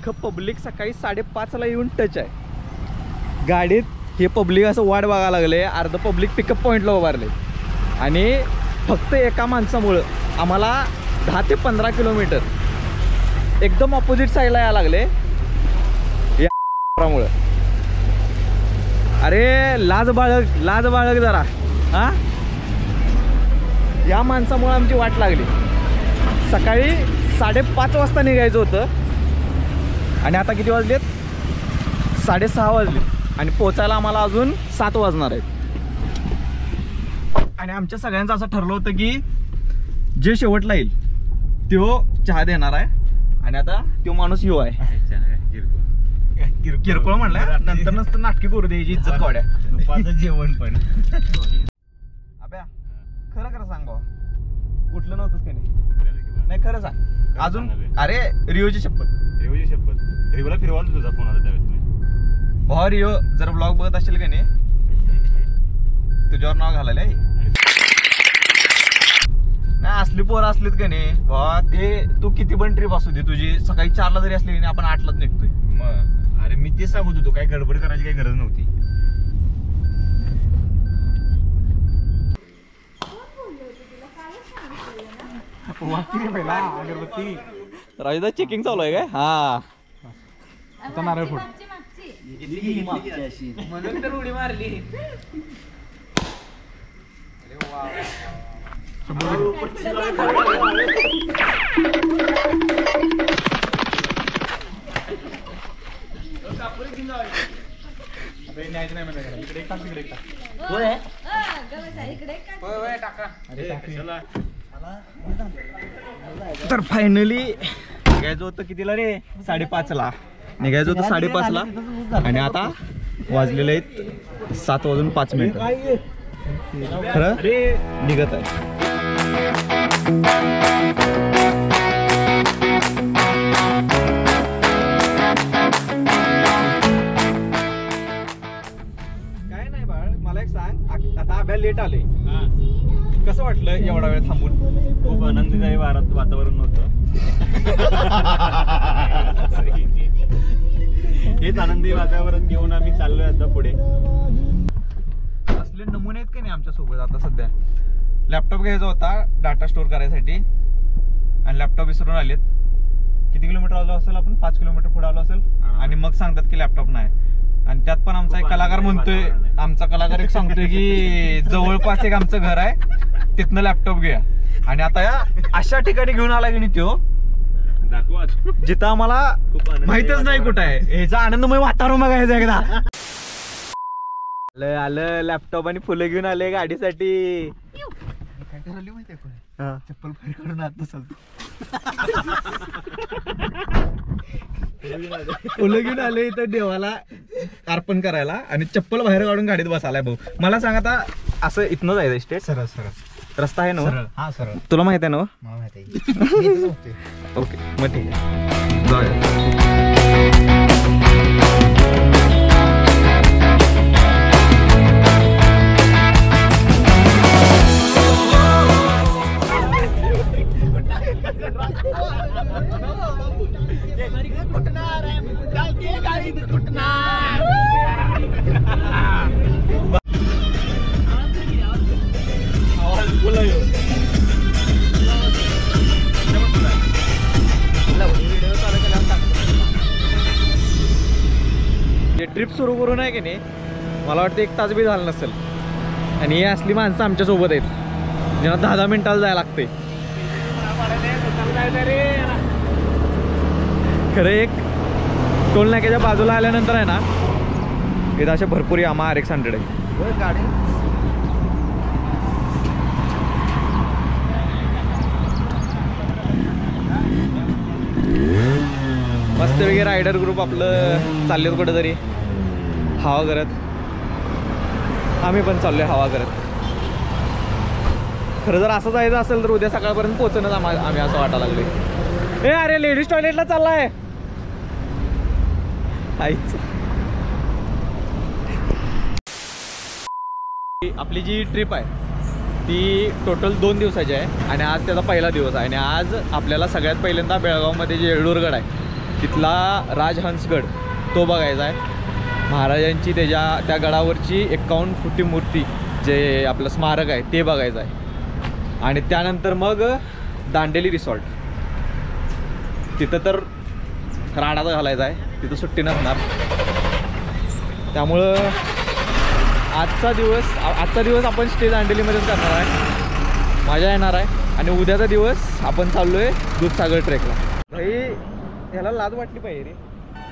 अख्खं पब्लिक सकाळी 5:30ला येऊन टच आहे गाडीत. हे पब्लिक असं वाट बघायला लागले. अर्ध पब्लिक पिकअप पॉईंटला उभारले आणि फक्त एका माणसामुळं आम्हाला 10 ते 15 किलोमीटर एकदम ऑपोजिट साईडला यायला लागले यामुळं. अरे लाज बाळग जरा. हा, या माणसामुळे आमची वाट लागली. सकाळी 5:30 वाजता निघायचं होतं आणि आता किती वाजलेत? 6:30 वाजले आणि पोचायला आम्हाला अजून 7 वाजणार आहेत. आणि आमच्या सगळ्यांचं असं ठरलं होतं की जे शेवटला येईल तो चहा देणार आहे. आणि आता तो माणूस यो आहे. किरकोळ म्हणलाय, नंतर नसतं नाटकी करू द्यायची इज्जत काढ्या. जेवण पण अबे खरं खरं सांग भाऊ, कुठलं नव्हतंच का नाही? खरं सांग अजून. अरे रिओची शपथ रिओला फिरवाल तुझा फोन आला त्यावेळेस. भाऊ रिओ जर ब्लॉग बघत असेल का नाही तुझ्यावर नाव घालायला नाही. असली पोरं असलीत का नाही भावा, ते तू किती पण ट्रिप असू दे तुझी, सकाळी 4ला जरी असली नाही आपण 8लाच निघतोय. मग अरे मी ते सांगत होतो, काही गडबड करायची काही गरज नव्हती. अगरबत्ती राजदा चेकिंग चालू आहे काय? हा, नारळ फोड म्हणून तर उडी मारली. तर फायनली निघायचं होतं कितीला रे? 5:30ला निघायचं होतं. 5:30ला आणि आता वाजलेले आहेत 7:05. खरं निघत आहे. काय नाही बाळ, मला एक सांग, आता अभ्यास लेट आले, कसं वाटलं एवढा वेळ थांबून? खूप आनंददायी वातावरण होतं. हेच आनंदी वातावरण घेऊन आम्ही चाललोय आता पुढे. असले नमुने आहेत का नाही आमच्या सोबत आता सध्या. लॅपटॉप घ्यायचा होता डाटा स्टोर करायसाठी आणि लॅपटॉप विसरून आलेत. किती किलोमीटर आलो असेल आपण? 5 किलोमीटर पुढे आलो असेल आणि मग सांगतात की लॅपटॉप नाही. आणि त्यात पण आमचा एक कलाकार म्हणतोय, आमचा कलाकार एक सांगतोय की जवळपास एक आमचं घर आहे तिथनं लॅपटॉप घ्या. आणि आता या अशा ठिकाणी घेऊन आला की नाही तो जिथं आम्हाला माहितच नाही कुठं आहे. ह्याचा आनंदमय वातावरण बघायचं एकदा. आलं लॅपटॉप आणि फुलं घेऊन आले गाडीसाठी. काय करायला माहितीये कोण? चप्पल बाहेर काढून आत बसवतो. फुलं घेऊन आले इथं देवाला अर्पण करायला आणि चप्पल बाहेर काढून गाडीत बसायला. भाऊ मला सांग, आता असं इथनं जायचं स्टेट? सरळ रस्ता आहे ना? हा सरळ. तुला माहित आहे ना? मला माहित आहे. ओके मग ठीक आहे, जाऊया. ट्रिप सुरू करून आहे की नाही, मला वाटतं 1 तास बी झालं नसेल. आणि ही असली माणसं आमच्या सोबत आहेत ज्यांना 10-10 मिनिटाला जायला लागते. खरं एक टोल नाक्याच्या बाजूला आल्यानंतर आहे ना, इथं अशा भरपूर यामा RX 100 आहे गाडी. मस्त वगैरे रायडर ग्रुप आपलं चाललेत कुठं तरी हवा करत. आम्ही पण चाललोय हवा करत. खरं जर असं जायचं असेल तर उद्या सकाळपर्यंत पोहोचणच आम्ही असं वाटायला लागले. अरे लेडीज टॉयलेटला चाललाय आईच. आपली जी ट्रिप आहे ती टोटल 2 दिवसाची आहे आणि आज त्याचा पहिला दिवस आहे. आणि आज आपल्याला सगळ्यात पहिल्यांदा बेळगावमध्ये जे येळूरगड आहे तिथला राजहंसगड तो बघायचा आहे. महाराजांची त्या गडावरची 51 फुटी मूर्ती जे आपलं स्मारक आहे ते बघायचं आहे. आणि त्यानंतर मग दांडेली रिसॉर्ट, तिथं तर राडाचा घालायचा आहे, तिथं सुट्टी नसणार. त्यामुळं आजचा दिवस आपण स्टे दांडेलीमध्येच करणार आहे, मजा येणार आहे. आणि उद्याचा दिवस आपण चाललो आहे दूधसागर ट्रेकला. भाई ह्याला लाज वाटली पाहिजे रे,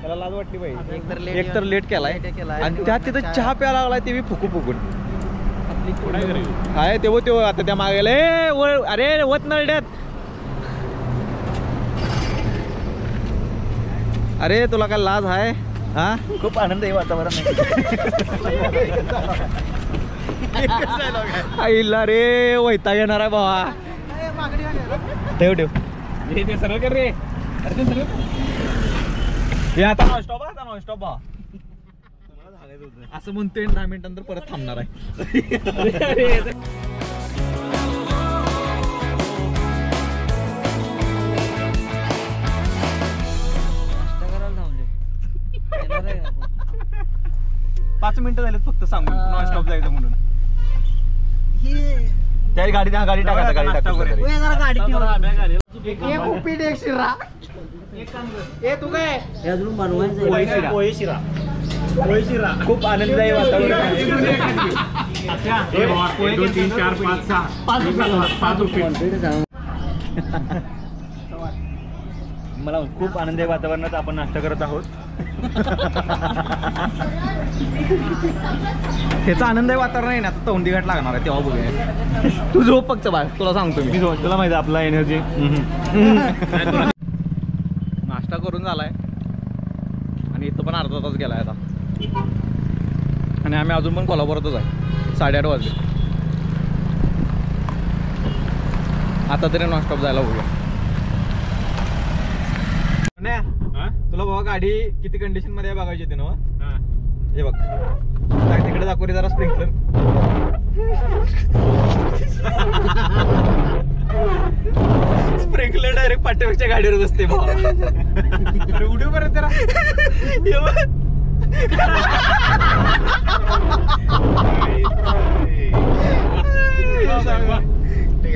त्याला लाज वाटली पाहिजे. एक तर लेट केलाय आणि त्यात तिथं चहा प्यायला लागलाय ते बी फुकून. हाय तेव्हा आता त्या मागायला अरे वत नळड्यात. अरे तुला काय लाज आहे? हा खूप आनंद आहे वातावरण आईला रे वैताग येणार आहे बाबा. ठेव सरळ कर रे. हे आता नॉनस्टॉप असं म्हणतोय 10 मिनिटांनंतर परत थांबणार आहे. पाच मिनिटं झालेत फक्त सांगून नॉनस्टॉप जायचं म्हणून. त्या गाडी टाका खूप आनंददायी वातावरण आहे. 2 3 4 5 6 मला खूप आनंदी वातावरणात आपण नाश्ता करत आहोत. ह्याचा आनंददायी वातावरण आहे ना, आता तोंडी घाट लागणार आहे तेव्हा बघूया. तू झोप फक्त बाळ, तुला सांगतो मी. तुला माहिती आपला एनर्जी. नाश्ता करून झालाय आणि इथं पण अर्धा तास गेलाय आता. आणि आम्ही अजून पण कोल्हापुरातच आहे. 8:30 वाजले. आता तरी नॉनस्टॉप जायला बघूया. तुला बाबा गाडी किती कंडिशन मध्ये बघायची होती ना. हे बघ तिकडे दाखव रे जरा स्प्रिंकलर. स्प्रिंकलर डायरेक्ट पाठीमागच्या गाडीवर बसते बाबा. उडी परत जरा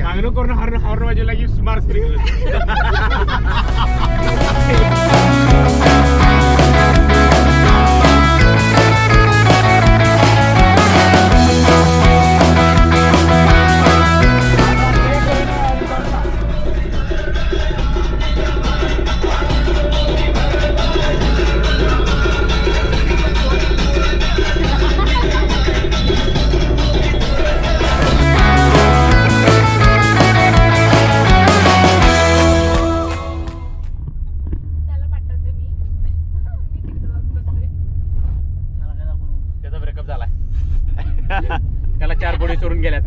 मागणं करून हॉर्न वाजवला की स्मार्ट स्प्रिंकलर. त्याला 4 गोळी सोडून गेल्यात.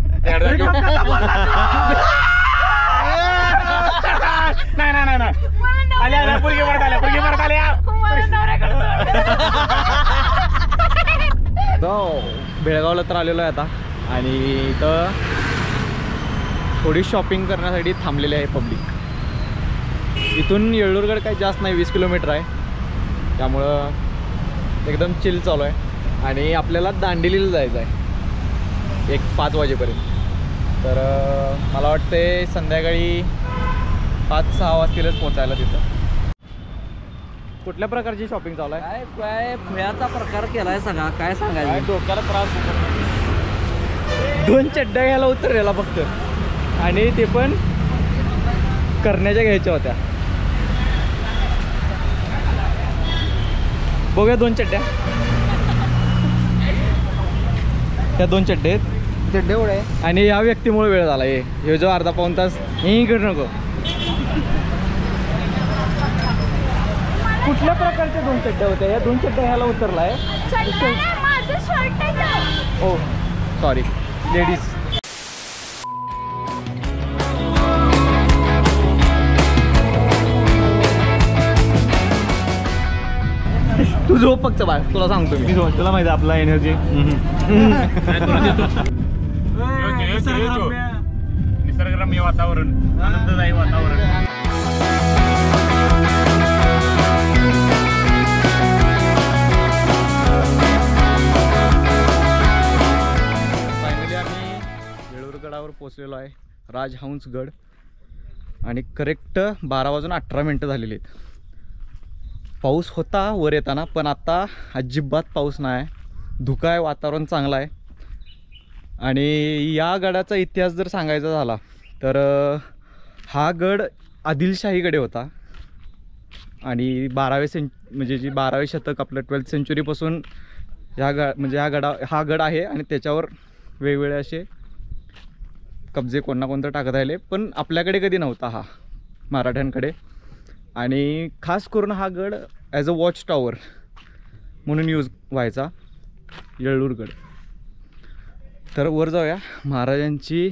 बेळगावला तर आलेलो आहे आता आणि इथं थोडी शॉपिंग करण्यासाठी थांबलेले आहे पब्लिक. इथून येळ्ळूरगड काही जास्त नाही, 20 किलोमीटर आहे. त्यामुळं एकदम चिल चालू आहे. आणि आपल्याला दांडेलीला जायचं आहे 5 वाजेपर्यंत. तर मला वाटते संध्याकाळी 5-6 वाजतीलच पोचायला तिथं. कुठल्या प्रकारची शॉपिंग चालू आहे? काय फुयाचा प्रकार केलाय सगळा, काय सांगायचं. डोक्याला त्रास. 2 चड्ड्या घ्यायला उतरलेला फक्त, आणि ते पण करण्याच्या घ्यायच्या होत्या. बघूया 2 चड्ड्या. त्या 2 चड्डे आहेत. चड्डे एवढे आहे. आणि या व्यक्तीमुळे वेळ झाला. हे जो अर्धा पाऊण तास हे करू नको. कुठल्या प्रकारच्या 2 चड्ड्या होत्या? या 2 चड्ड्या ह्याला उतरला आहे. ओ सॉरी लेडीज. तू झोप फक्त बाळ, तुला सांगतो मी. तुला माहिती आपला एनर्जी. निसर्गरम्य वातावरण, आनंददायी वातावरण. गडावर पोचलेलो आहे, राजहंस गड. आणि करेक्ट 12:18 झालेले आहेत. पाऊस होता वर येताना, पण आता अजिबात पाऊस नाही आहे. धुकं आहे, वातावरण चांगलं आहे. आणि या गडाचा इतिहास जर सांगायचा झाला तर हा गड आदिलशाही गड होता. आणि 12वे शतक आपलं 12th सेंचुरीपासून हा गड आहे. आणि त्याच्यावर वेगवेगळे असे कब्जे कोणा कोणतं टाकत राहिले, पण आपल्याकडे कधी नव्हता हा, मराठ्यांकडे. आणि खास करून हा गड ॲज अ वॉच टॉवर म्हणून यूज व्हायचा, येळ्ळूरगड. तर वर जाऊया. महाराजांची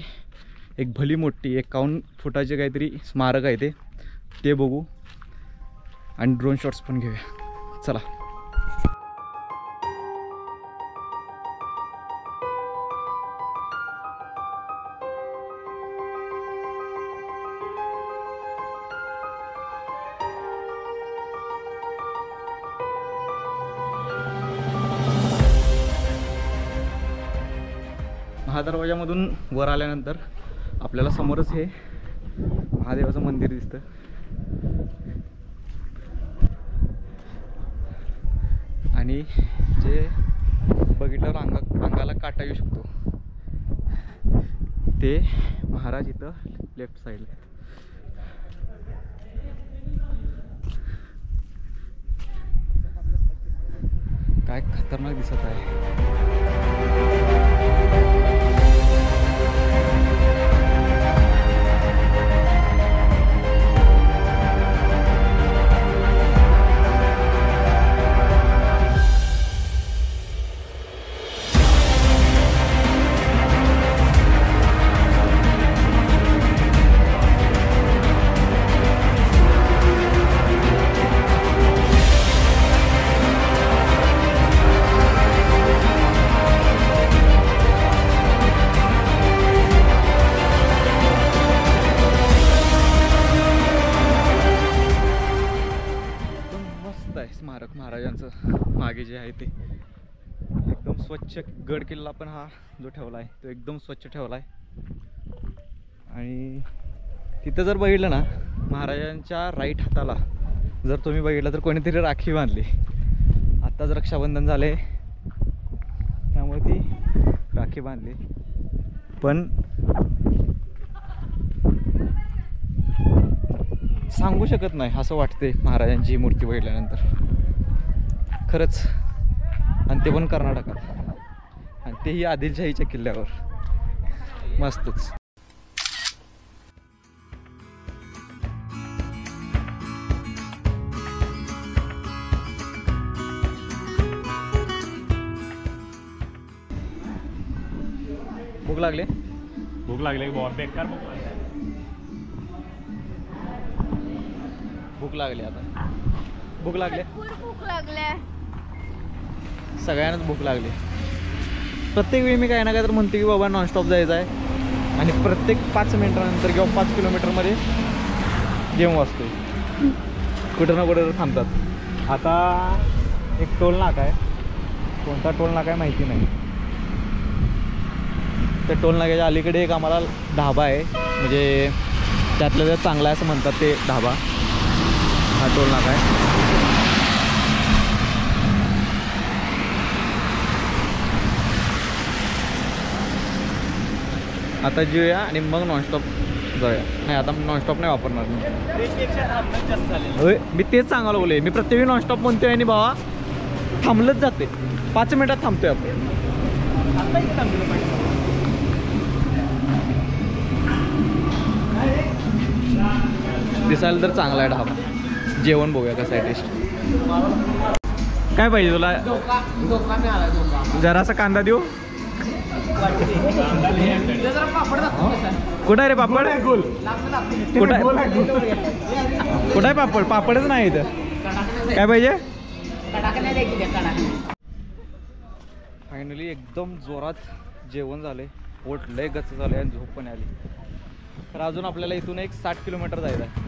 एक भली मोठी 51 फुटाचे काहीतरी स्मारक आहे ते बघू. आणि ड्रोन शॉट्स पण घेऊया. चला. महादरवाजामधून वर आल्यानंतर आपल्याला समोरच हे महादेवाचं मंदिर दिसतं. आणि जे बघितल्यावर अंगाला काटा येऊ शकतो ते महाराज इथं लेफ्ट साईडला. काय खतरनाक दिसत आहे. स्मारक महाराजांचं मागे जे आहे ते एकदम स्वच्छ. गड किल्ला पण हा जो ठेवला आहे तो एकदम स्वच्छ ठेवला आहे. आणि तिथं जर बघितलं ना, महाराजांच्या राईट हाताला जर तुम्ही बघितलं तर कोणीतरी राखी बांधली. आत्ताच रक्षाबंधन झाले त्यामुळे ती राखी बांधली. पण सांगू शकत नाही असं वाटते महाराजांची मूर्ती बघितल्यानंतर खरंच. आणि ते पण कर्नाटकात, आणि तेही आदिलशाहीच्या किल्ल्यावर. मस्तच. भूक लागली बेकार भूक लागली आता. भूक लागली, भूक लागल्या सगळ्यांनाच भूक लागली. प्रत्येक वेळी मी काय ना काय तर म्हणते की बाबा नॉनस्टॉप जायचं आहे. आणि प्रत्येक 5 मिनिटानंतर किंवा 5 किलोमीटरमध्ये गेम वाजतोय. कुठं ना कुठं थांबतात. आता एक टोल नाका आहे, कोणता टोल नाका आहे माहिती नाही. त्या टोल नाक्याच्या अलीकडे एक आम्हाला ढाबा आहे, म्हणजे त्यातलं जर चांगला आहे असं म्हणतात ते ढाबा. हा टोल नाका आहे. आता जेऊया आणि मग नॉनस्टॉप जाऊया. नाही आता नॉनस्टॉप नाही वापरणार मी. होय, मी तेच सांगायला बोलले. मी प्रत्येक नॉनस्टॉप म्हणतोय आणि बाबा थांबलंच जाते. 5 मिनिटात थांबतोय आपण. दिसायला तर चांगला आहे ढाबा. जेवण बघूया कसं आहे टेस्ट. काय पाहिजे तुला? जरासा कांदा देऊ. कुठं आहे रे पापड? कुठं आहे पापड? पापडच नाही इथं. काय पाहिजे? फायनली एकदम जोरात जेवण झाले. पोट लय गच्च झाले आणि झोप पण आली. तर अजून आपल्याला इथून एक 60 किलोमीटर जायचं आहे.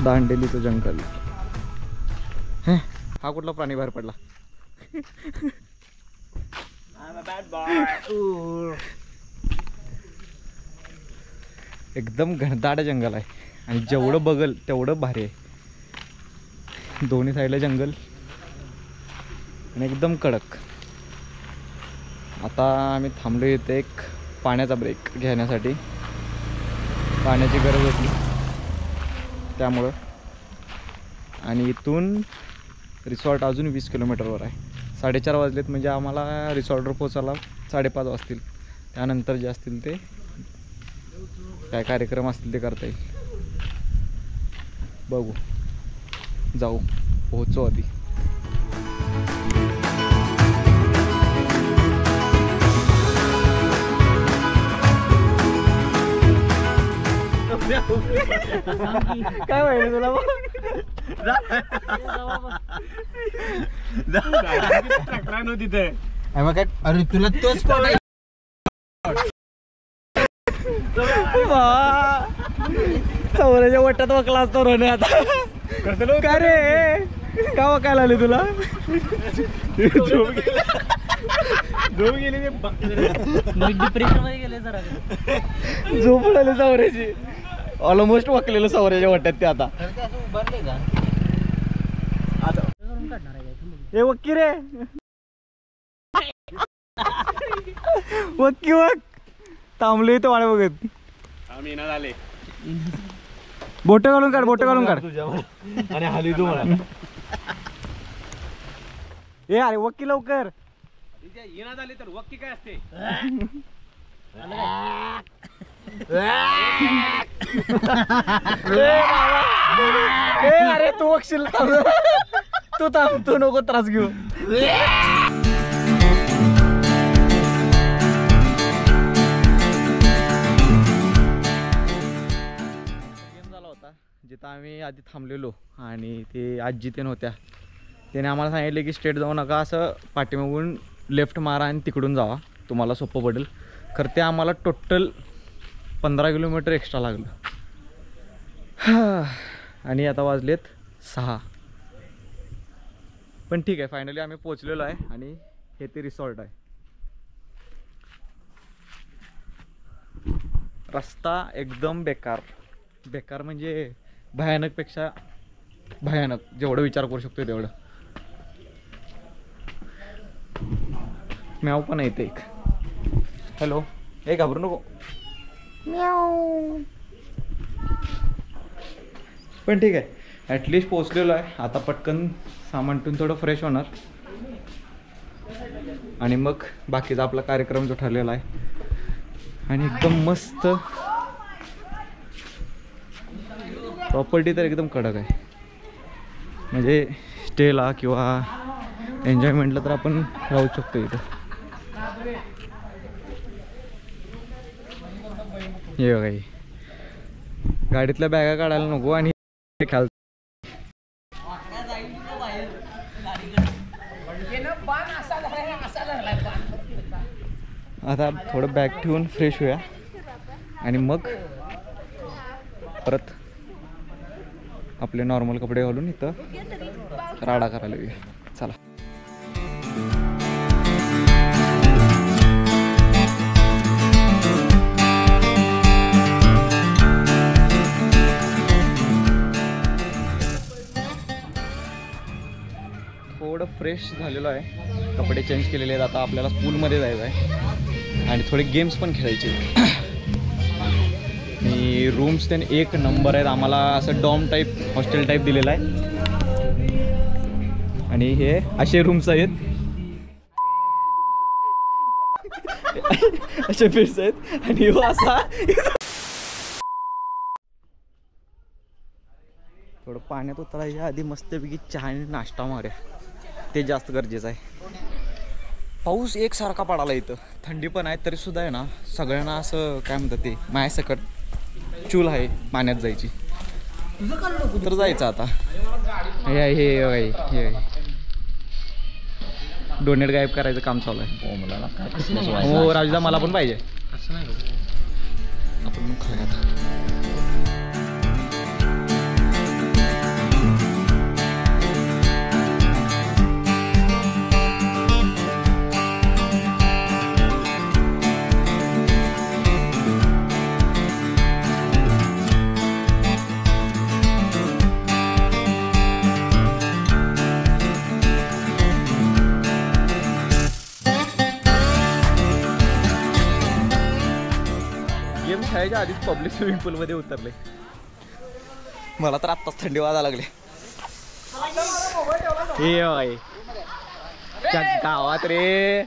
दांडेलीचं जंगल. हा कुठला प्राणी बाहेर पडला? एकदम घनदाट जंगल आहे आणि जेवढं बघल तेवढं भारी आहे. दोन्ही साईडला जंगल आणि एकदम कडक. आता आम्ही थांबलो इथे एक पाण्याचा ब्रेक घेण्यासाठी. पाण्याची गरज होती त्यामुळं. आणि इथून रिसॉर्ट अजून 20 किलोमीटरवर आहे. 4:30 वाजलेत म्हणजे आम्हाला रिसॉर्टवर पोचायला 5:30 वाजतील. त्यानंतर जे असतील ते काय कार्यक्रम असतील ते करता येईल. बघू, जाऊ, पोहोचू आधी. काय माहिती तुला? अरे तुला तोच सौराच्या वट्यात वकला असतो रोने. आता काय रे, का वकायला आले तुला? झोप गेली, डिप्रेशन मध्ये गेले जरा. झोप उडाली सौऱ्याची. ऑलमोस्ट वकलेलं सौऱ्याच्या वट्यात ते. आता उभारले का हे वक्की रे, वक्की वक थांबलो इथं वाढ बघत. आम्ही येणार आले. बोट घालून काढ, बोट घालून काढ. आणि हाली तू मला ए अरे वक्की लवकर. येणार आले तर वक्की काय असते? अरे तू वकशील, तू थांब, तू नको त्रास घेऊ. जिथं आम्ही आधी थांबलेलो आणि ते आजी तेन होत्या, त्याने आम्हाला सांगितले की स्ट्रेट जाऊ नका, असं पाठीमागून लेफ्ट मारा आणि तिकडून जावा, तुम्हाला सोपं पडेल. खरं ते आम्हाला टोटल 15 किलोमीटर एक्स्ट्रा लागलं. आणि आता वाजलेत 6. पण ठीक आहे, फायनली आम्ही पोचलेलो आहे आणि हे ते रिसॉर्ट आहे. रस्ता एकदम बेकार, बेकार म्हणजे भयानकपेक्षा भयानक. जेवढं विचार करू शकतो तेवढं. म्याव पण येते एक. हॅलो, हे घाबरू नको. म्याव. पण ठीक आहे, ॲटलिस्ट पोचलेलो आहे. आता पटकन सामान ठेवून थोडं फ्रेश होणार आणि मग बाकीचा आपला कार्यक्रम जो ठरलेला आहे. आणि एकदम मस्त प्रॉपर्टी तर एकदम कडक आहे. म्हणजे स्टेला किंवा एन्जॉयमेंटला तर आपण राहू शकतो इथं. हे बघा, गाडीतल्या बॅगा काढायला नको आणि खाल. आता थोडं बॅग ठेवून फ्रेश होऊया आणि मग परत आपले नॉर्मल कपडे घालून इथं राडा करायला येऊया. चला. थोडं फ्रेश झालेलो आहे, कपडे चेंज केलेले आहेत. आता आपल्याला पूलमध्ये जायचं आहे आणि थोडे गेम्स पण खेळायचे. आणि रूम्स त्याने एक नंबर आहेत. आम्हाला असं डॉम टाईप, हॉस्टेल टाईप दिलेलं आहे. आणि हे असे रूम्स आहेत, असे बेड्स आहेत. आणि हो असा थोडं पाण्यात उतरायच्या आधी मस्तपैकी चहा आणि नाश्ता मारूया, ते जास्त गरजेचं आहे. पाऊस एकसारखा पडाला इथं, थंडी पण आहे तरी सुद्धा आहे ना, सगळ्यांना असं काय म्हणतात ते मायासकट चूल आहे पाण्यात जायची. तर जायचं आता. हे डोनेट गायब करायचं काम चालू आहे. हो राजदा, मला पण पाहिजे. आपण मग खाऊया आता. सांगायच्या आधीच पब्लिक स्विमिंग पूल मध्ये उतरले. मला तर आत्ताच थंडी वाजायला लागली. हे बाई गावात रे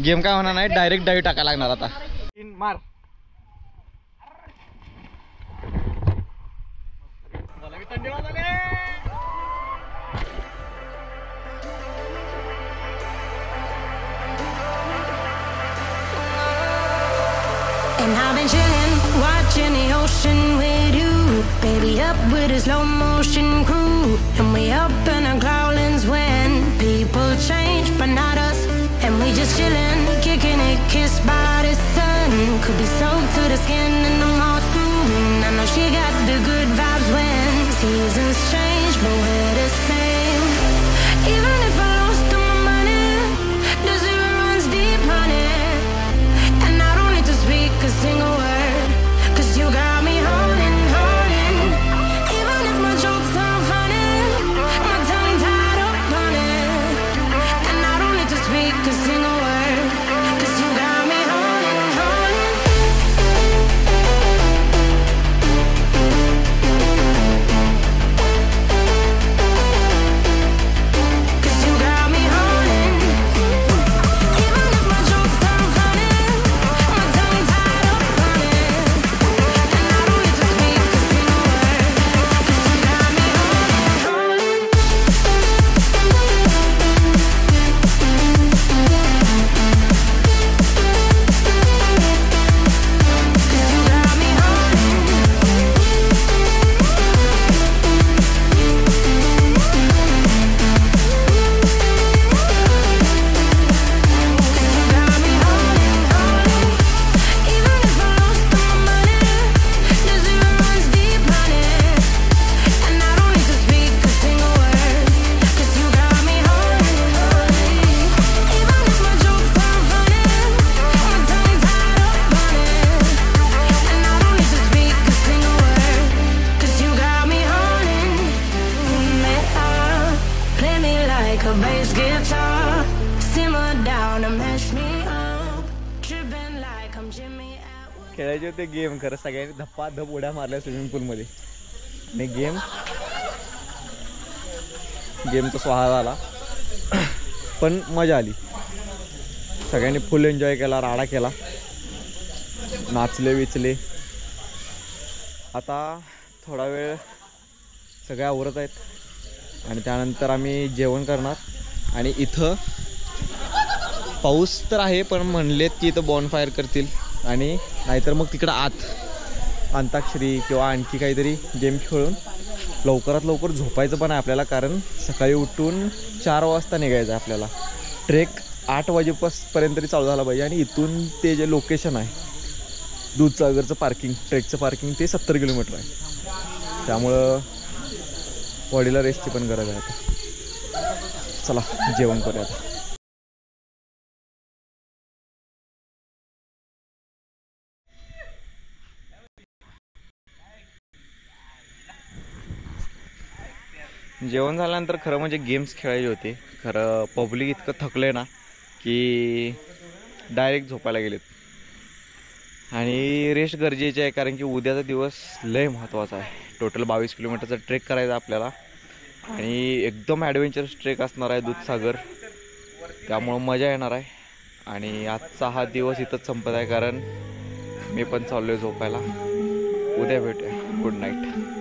गेम काय होणार नाही, डायरेक्ट डावी टाकायला लागणार आता. मार थंडी वाजले. And I've been chillin', watching the ocean with you, baby, up with a slow motion crew. And we up in our growlings when people change, but not us. And we just chillin', kicking it, kissed by the sun. Could be soaked to the skin in the mall soon. I know she got the good vibes when seasons change, but we're the same. Even if I lost all my money, the zero runs deep, honey. Speak a single word, 'cause you got me holding, holding. Even if my jokes aren't funny, my tongue tied up on it. And I don't need to speak a single word, 'cause you got me holding, holding. खेळायचे होते game, खरं सगळ्यांनी धप्पा धप उड्या मारल्या swimming पूलमध्ये. आणि गेमचा स्वाहा झाला, पण मजा आली. सगळ्यांनी फुल एन्जॉय केला, राडा केला, नाचले विचले. आता थोडा वेळ सगळे आवरत आहेत आणि त्यानंतर आम्ही जेवण करणार. आणि इथं पाऊस तर आहे, पण म्हणलेत की इथं बॉनफायर करतील आणि नाहीतर मग तिकडं आत अंताक्षरी किंवा आणखी काहीतरी गेम खेळून लवकरात लवकर झोपायचं पण आहे आपल्याला, कारण सकाळी उठून 4 वाजता निघायचं आहे आपल्याला. ट्रेक 8 वाजेपर्यंत तरी चालू झाला पाहिजे. आणि इथून ते जे लोकेशन आहे दूधसागरचं पार्किंग, ट्रेकचं पार्किंग, ते 70 किलोमीटर आहे. त्यामुळं बॉडीला रेस्टची पण गरज आहे. आता चला जेवण करूया. जेवण झाल्यानंतर खरं म्हणजे गेम्स खेळायचे होते. खरं पब्लिक इतकं थकले ना की डायरेक्ट झोपायला गेलेत. आणि रेस्ट गरजेची आहे, कारण की उद्याचा दिवस लय महत्त्वाचा आहे. टोटल 22 किलोमीटरचा ट्रेक करायचा आपल्याला आणि एकदम ॲडव्हेंचरस ट्रेक असणार आहे दूधसागर. त्यामुळं मजा येणार आहे. आणि आजचा हा दिवस इथंच संपत आहे, कारण मी पण चाललो आहे झोपायला. उद्या भेटूया. Good night.